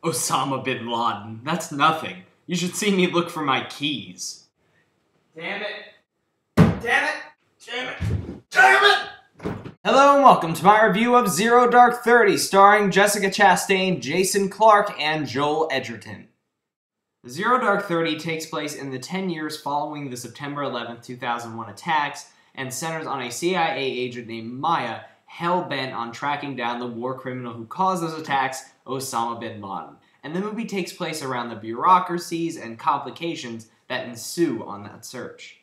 Osama bin Laden. That's nothing. You should see me look for my keys. Damn it. Damn it. Damn it. Damn it! Hello and welcome to my review of Zero Dark 30, starring Jessica Chastain, Jason Clarke, and Joel Edgerton. Zero Dark 30 takes place in the 10 years following the September 11, 2001 attacks and centers on a CIA agent named Maya hell-bent on tracking down the war criminal who caused those attacks, Osama bin Laden. And the movie takes place around the bureaucracies and complications that ensue on that search.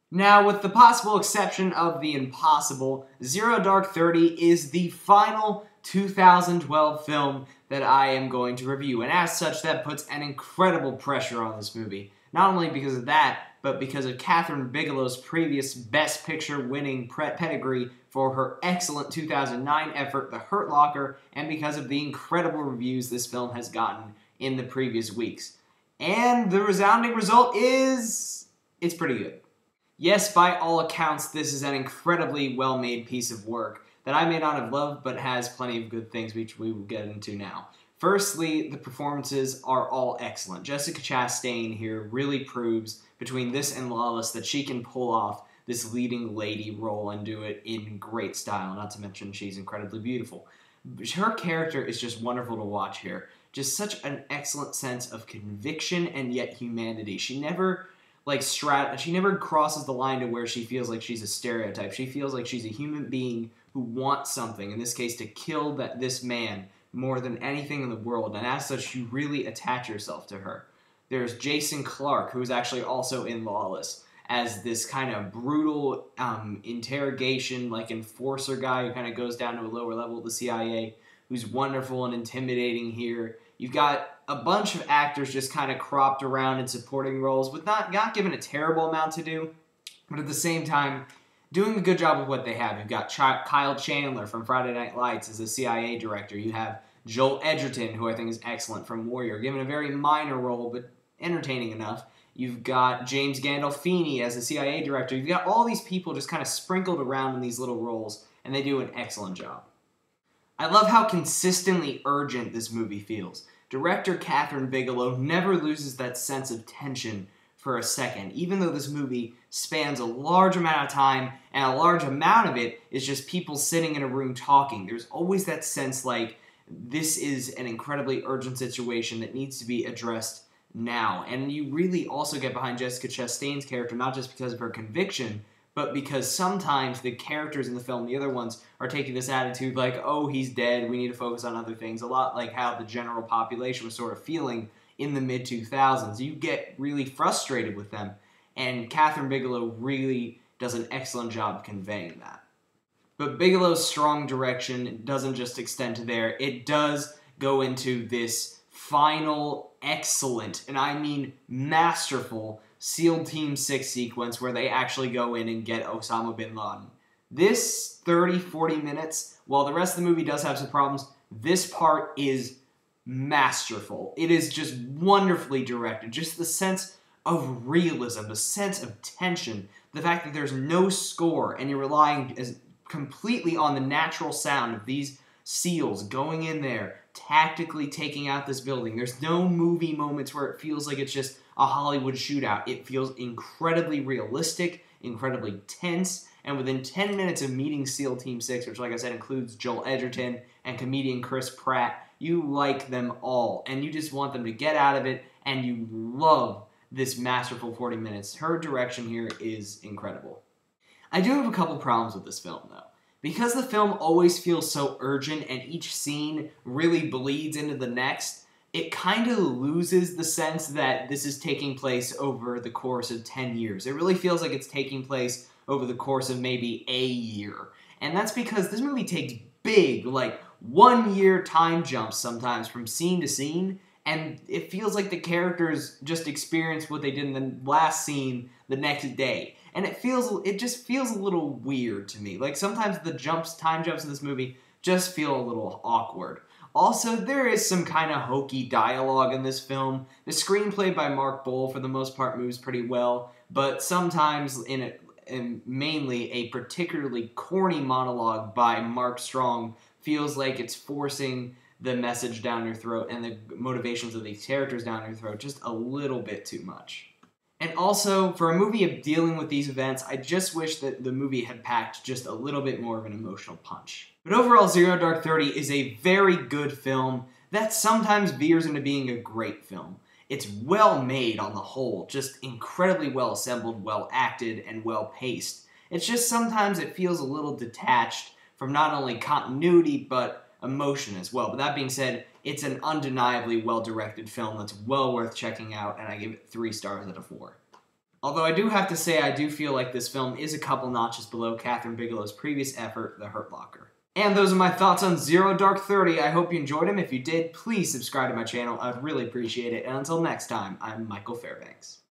Now, with the possible exception of the impossible, Zero Dark 30 is the final 2012 film that I am going to review, and as such, that puts an incredible pressure on this movie. Not only because of that, but because of Kathryn Bigelow's previous Best Picture winning pedigree for her excellent 2009 effort, The Hurt Locker, and because of the incredible reviews this film has gotten in the previous weeks. And the resounding result is... it's pretty good. Yes, by all accounts, this is an incredibly well-made piece of work that I may not have loved, but has plenty of good things, which we will get into now. Firstly, the performances are all excellent. Jessica Chastain here really proves, between this and Lawless, that she can pull off this leading lady role and do it in great style, not to mention she's incredibly beautiful. Her character is just wonderful to watch here. Just such an excellent sense of conviction and yet humanity. She never she never crosses the line to where she feels like she's a stereotype. She feels like she's a human being who wants something, in this case to kill this man more than anything in the world, and as such you really attach yourself to her. There's Jason Clarke, who's actually also in Lawless, as this kind of brutal interrogation, enforcer guy who kind of goes down to a lower level of the CIA, who's wonderful and intimidating here. You've got a bunch of actors just kind of cropped around in supporting roles with not given a terrible amount to do, but at the same time, doing a good job with what they have. You've got Kyle Chandler from Friday Night Lights as the CIA director. You have Joel Edgerton, who I think is excellent, from Warrior, given a very minor role, but entertaining enough. You've got James Gandolfini as the CIA director. You've got all these people just kind of sprinkled around in these little roles, and they do an excellent job. I love how consistently urgent this movie feels. Director Kathryn Bigelow never loses that sense of tension for a second, even though this movie spans a large amount of time, and a large amount of it is just people sitting in a room talking. There's always that sense like this is an incredibly urgent situation that needs to be addressed now. And you really also get behind Jessica Chastain's character, not just because of her conviction, but because sometimes the characters in the film, the other ones, are taking this attitude like, oh, he's dead, we need to focus on other things, a lot like how the general population was sort of feeling in the mid-2000s. You get really frustrated with them, and Kathryn Bigelow really does an excellent job of conveying that. But Bigelow's strong direction doesn't just extend to there, it does go into this final, excellent, and I mean masterful, SEAL Team 6 sequence where they actually go in and get Osama bin Laden. This 30-40 minutes, while the rest of the movie does have some problems, this part is masterful. It is just wonderfully directed. Just the sense of realism, the sense of tension, the fact that there's no score and you're relying completely on the natural sound of these SEALs going in there, tactically taking out this building. There's no movie moments where it feels like it's just a Hollywood shootout. It feels incredibly realistic, incredibly tense, and within 10 minutes of meeting SEAL Team 6, which like I said includes Joel Edgerton and comedian Chris Pratt, you like them all, and you just want them to get out of it, and you love this masterful 40 minutes. Her direction here is incredible. I do have a couple problems with this film, though. Because the film always feels so urgent and each scene really bleeds into the next, it kind of loses the sense that this is taking place over the course of 10 years. It really feels like it's taking place over the course of maybe a year. And that's because this movie takes big, 1-year time jumps sometimes from scene to scene, and it feels like the characters just experienced what they did in the last scene the next day. And it just feels a little weird to me. Sometimes the time jumps in this movie just feel a little awkward. Also, there is some kind of hokey dialogue in this film. The screenplay by Mark Bowl, for the most part, moves pretty well, but sometimes and mainly a particularly corny monologue by Mark Strong feels like it's forcing the message down your throat and the motivations of these characters down your throat just a little bit too much. And also, for a movie of dealing with these events, I just wish that the movie had packed just a little bit more of an emotional punch. But overall, Zero Dark 30 is a very good film that sometimes veers into being a great film. It's well made on the whole, just incredibly well assembled, well acted, and well paced. It's just sometimes it feels a little detached from not only continuity, but emotion as well. But that being said, it's an undeniably well-directed film that's well worth checking out, and I give it 3 stars out of 4. Although I do have to say I do feel like this film is a couple notches below Kathryn Bigelow's previous effort, The Hurt Locker. And those are my thoughts on Zero Dark 30. I hope you enjoyed them. If you did, please subscribe to my channel. I'd really appreciate it. And until next time, I'm Michael Fairbanks.